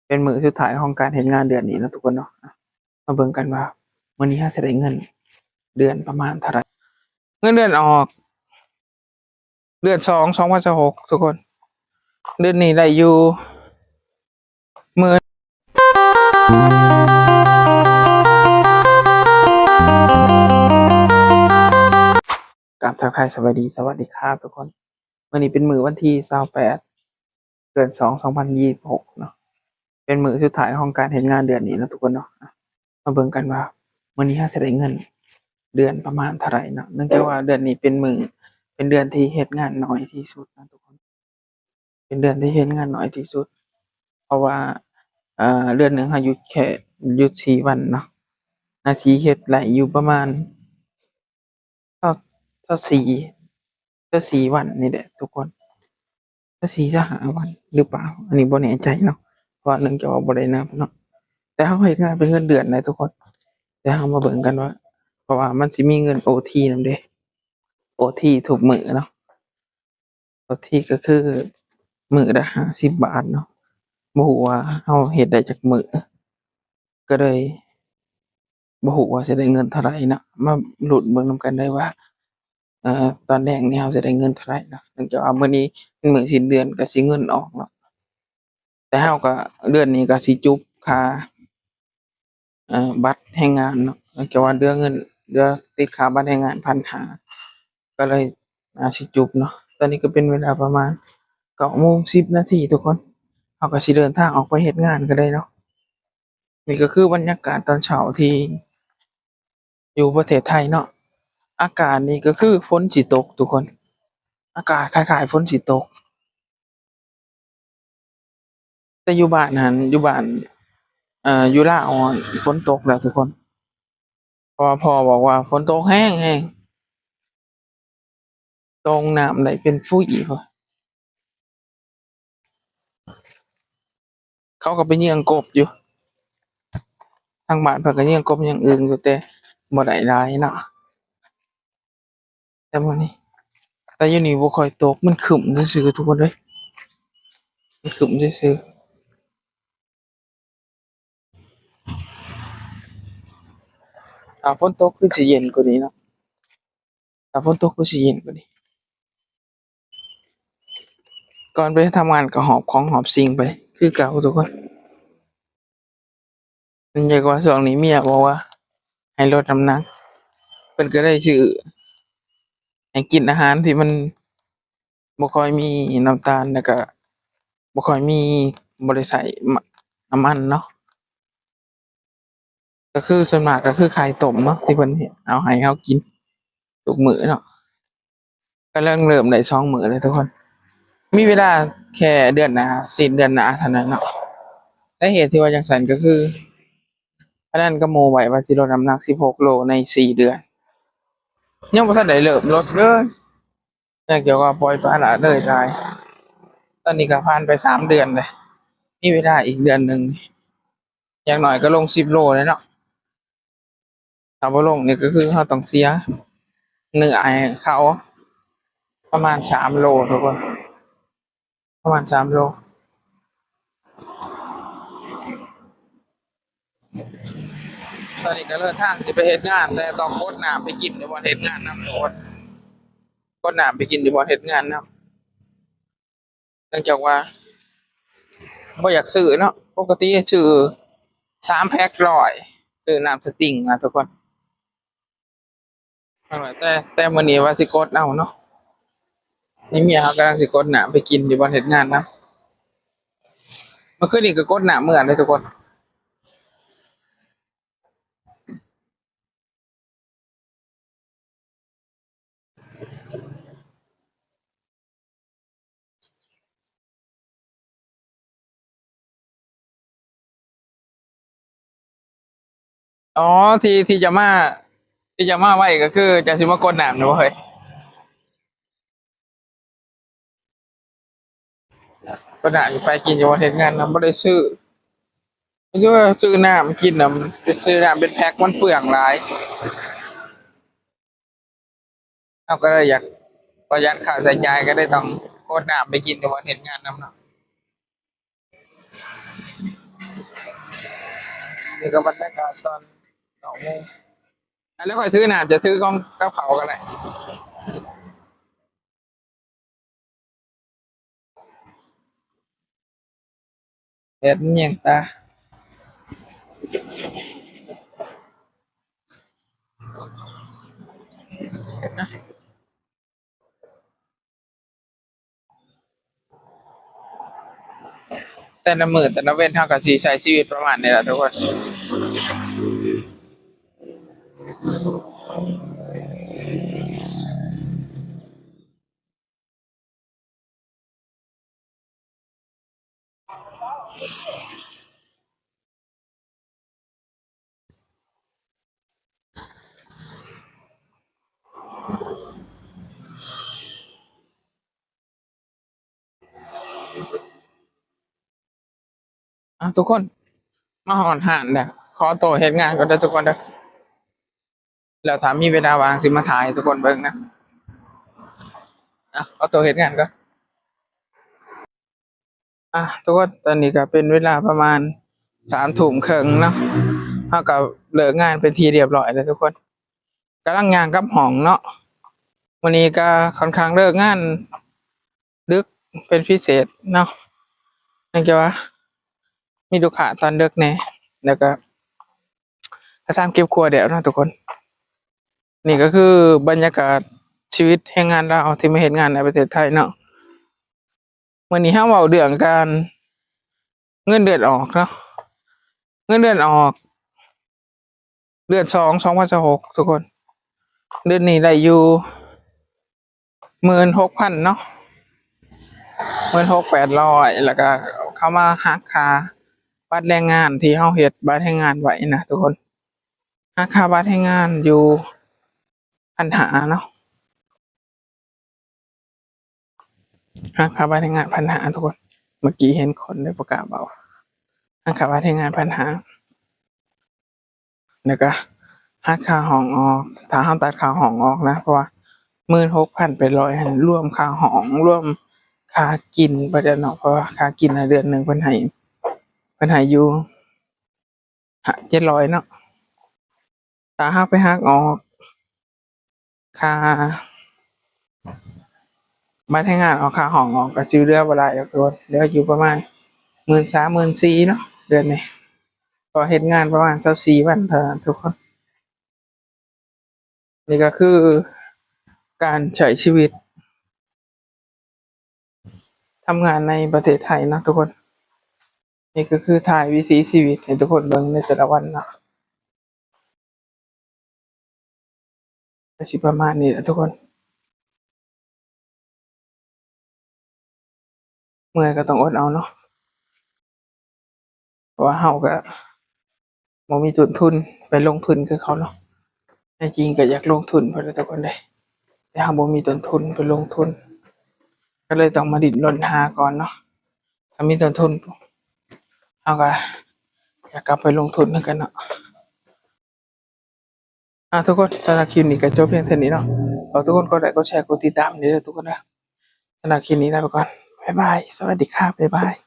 เป็นมื้อสุดท้ายของการเฮ็ดงานเดือนนี้เนาะทุกคนเนาะมาเบิ่งกันว่ามื้อนี้เราสิได้เงินเดือนประมาณเท่าไรเงินเดือนออกเดือน2 2026ทุกคนเดือนนี้ได้อยู่10,000กราบทักทายสวัสดีครับทุกคนมื้อนี้เป็นมื้อวันที่28เดือน2 2026เนาะเป็นมื้อสุดท้ายของการเฮ็ดงานเดือนนี้เนาะทุกคนเนาะมาเบิ่งกันว่ามื้อนี้เราสิได้เงินเดือนประมาณเท่าไรเนาะเนื่องจากว่าเดือนนี้เป็นเดือนที่เฮ็ดงานน้อยที่สุดนะทุกคนเป็นเดือนที่เฮ็ดงานน้อยที่สุดเพราะว่าเดือนหนึ่งเราหยุด4วันเนาะน่าสิเฮ็ดได้อยู่ประมาณเท่าเท่า4เท่า4วันนี่แหละทุกคนเท่า4 5วันหรือเปล่าอันนี้บ่แน่ใจเนาะเพราะเนื่องจากว่าบ่ได้นับเนาะแต่เราเฮ็ดงานเป็นเงินเดือนนะทุกคนเดี๋ยวเรามาเบิ่งกันว่าเพราะว่ามันสิมีเงิน OT นำเด้ OT ทุกมื้อเนาะ OT ก็คือมื้อละ50บาทเนาะบ่ฮู้ว่าเราเฮ็ดได้จักมื้อก็เลยบ่ฮู้ว่าสิได้เงินเท่าไรเนาะมาลุ้นเบิ่งนำกันได้ว่าตอนแรกนี่เราสิได้เงินเท่าไรเนาะเนื่องจากว่ามื้อนี้เป็นมื้อสิ้นเดือนก็สิเงินออกเนาะแต่เราก็เดือนนี้ก็สิจุบค่าบัตรแรงงานเนาะเนื่องจากว่าเหลือติดค่าบัตรแรงงาน1,500ก็เลยสิจุบเนาะตอนนี้ก็เป็นเวลาประมาณ9:10ทุกคนเราก็สิเดินทางออกไปเฮ็ดงานกันได้เนาะนี่ก็คือบรรยากาศตอนเช้าที่อยู่ประเทศไทยเนาะอากาศนี่ก็คือฝนสิตกทุกคนอากาศคล้ายๆฝนสิตกแต่อยู่บ้านนั้นอยู่บ้านอยู่ลาวอะฝนตกแล้วทุกคนเพราะว่าพ่อบอกว่าฝนตกแรงแรงตรงน้ำไหลเป็นฟุยพุ่นเขาก็ไปเยี่ยงกบอยู่ทางบ้านเพิ่นก็เยี่ยงกบเยี่ยงอึ่งอยู่แต่บ่ได้หลายเนาะแต่มื้อนี้แต่อยู่นี่บ่ค่อยตกมันครึ้มซื่อๆทุกคนเอ้ยมันครึ้มซื่อๆถ้าฝนตกคือสิเย็นกว่านี้เนาะถ้าฝนตกคือสิเย็นกว่านี้ก่อนไปทำงานก็หอบของหอบสิ่งไปคือเก่าทุกคนเนื่องจากว่าช่วงนี้เมียบอกว่าให้ลดน้ำหนักเพิ่นก็ได้ซื้อให้กินอาหารที่มันบ่ค่อยมีน้ำตาลแล้วก็บ่ค่อยมีบ่ได้ใส่น้ำมันเนาะก็คือส่วนมากก็คือไข่ต้มเนาะที่เพิ่นเฮ็ดเอาให้เรากินทุกมื้อเนาะก็เริ่มได้2มื้อแล้วทุกคนมีเวลาแค่เดือนหน้าสิ้นเดือนหน้าเท่านั้นเนาะสาเหตุที่ว่าจั่งซั้นก็คือพนันกับหมู่ไว้ว่าสิลดน้ำหนัก16โลใน4เดือนยังบ่ทันได้เริ่มลดเลยเนื่องจากว่าปล่อยปละละเลยหลายตอนนี้ก็ผ่านไป3เดือนแล้วมีเวลาอีกเดือนหนึ่งอย่างน้อยก็ลง10โลเลยเนาะถ้าบ่ลงนี่ก็คือเราต้องเสียเนื้อให้เขาประมาณ3โลทุกคนประมาณ3โลตอนนี้ก็เดินทางสิไปเฮ็ดงานแต่ต้องกดน้ำไปกินอยู่บ่เฮ็ดงานนำทุกคนกดน้ำไปกินอยู่บ่เฮ็ดงานนำเนื่องจากว่าบ่อยากซื้อเนาะปกติซื้อ3แพ็ก100ซื้อน้ำสติงนะทุกคนแต่มื้อนี้ว่าสิกดเอาเนาะนี่เมียเขากำลังสิกดน้ำไปกินอยู่บ่เฮ็ดงานนำเมื่อคืนนี้ก็กดน้ำเหมือนเลยทุกคนอ๋อที่จะมาไว้ก็คือจะสิมากดน้ำนะบ่เฮ้ยกดน้ำอยู่ไปกินอยู่บ่เฮ็ดงานนำบ่ได้ซื้อก็คือว่าซื้อน้ำกินน่ะมันไปซื้อน้ำเป็นแพ็กมันเปลืองหลายเราก็เลยอยากประหยัดค่าใช้จ่ายก็เลยต้องกดน้ำไปกินอยู่บ่เฮ็ดงานนำเนาะ นี่ก็บรรยากาศตอน2 โมงแล้วค่อยถือน้ำจะถือกล้องกับเขากันเลยเอ็ดเนียงตาแต่ละมื้อแต่ละเว้นเท่ากับสีใช้ชีวิตประมาณนี้แหละทุกคนทุกคนมาหอนหานเด้อขอตัวเฮ็ดงานก่อนเด้อทุกคนเด้อแล้วถ้ามีเวลาว่างสิมาถ่ายให้ทุกคนเบิ่งนะขอตัวเฮ็ดงานก่อนทุกคนตอนนี้ก็เป็นเวลาประมาณ3 ทุ่มครึ่งเนาะเฮาก็เลิกงานเป็นที่เรียบร้อยแล้วทุกคนกำลังย่างกลับห้องเนาะวันนี้ก็ค่อนข้างเลิกงานดึกเป็นพิเศษเนาะเนื่องจากว่ามีลูกค้าตอนดึกแน่แล้วก็ก็ตามเก็บครัวเดี๋ยวเนาะทุกคน นี่ก็คือบรรยากาศชีวิตแรงงานลาวที่มาเฮ็ดงานในประเทศไทยเนาะมื้อนี้เฮาเว้าเรื่องการเงินเดือนออกเนาะเงินเดือนออกเดือน2 2026ทุกคนเดือนนี้ได้อยู่16,000เนาะ16,800แล้วก็เข้ามาหักค่าบัตรแรงงานที่เฮาเฮ็ดบัตรแรงงานไว้นะทุกคนหักค่าบัตรแรงงานอยู่1,500เนาะหักค่าบัตรแรงงาน1,500ทุกคนเมื่อกี้เห็นคนได้ประกาศเบาหักค่าบัตรแรงงาน1,500แล้วก็หักค่าห้องออกถ้าเฮาตัดค่าห้องออกนะเพราะว่า16,800หั้นรวมค่าห้องรวมค่ากินบ่ได้เนาะเพราะว่าค่ากินน่ะเดือนหนึ่งเพิ่นให้อยู่700เนาะถ้าเราไปหักออกค่าบัตรแรงงานออกค่าห้องออกก็สิเหลือบ่หลายดอกทุกคนเหลืออยู่ประมาณ13,000 14,000เนาะเดือนนี้ก็เฮ็ดงานประมาณ24วันเท่านั้นทุกคนนี่ก็คือการใช้ชีวิตทำงานในประเทศไทยเนาะทุกคนนี่ก็คือถ่ายวิถีชีวิตให้ทุกคนเบิ่งในแต่ละวันเนาะก็สิประมาณนี้แหละทุกคนเมื่อยก็ต้องอดเอาเนาะเพราะว่าเราก็บ่มีต้นทุนไปลงทุนคือเขาเนาะแท้จริงก็อยากลงทุนเพิ่นแหละทุกคนเด้แต่เราบ่มีต้นทุนไปลงทุนก็เลยต้องมาดิ้นรนหาก่อนเนาะถ้ามีต้นทุนเราก็อยากกลับไปลงทุนคือกันเนาะทุกคนสำหรับคลิปนี้ก็จบเพียงเท่านี้เนาะขอทุกคนกดไลค์กดแชร์กดติดตามเด้อทุกคนเด้อสำหรับคลิปนี้ลาไปก่อนบ๊ายบายสวัสดีครับบ๊ายบาย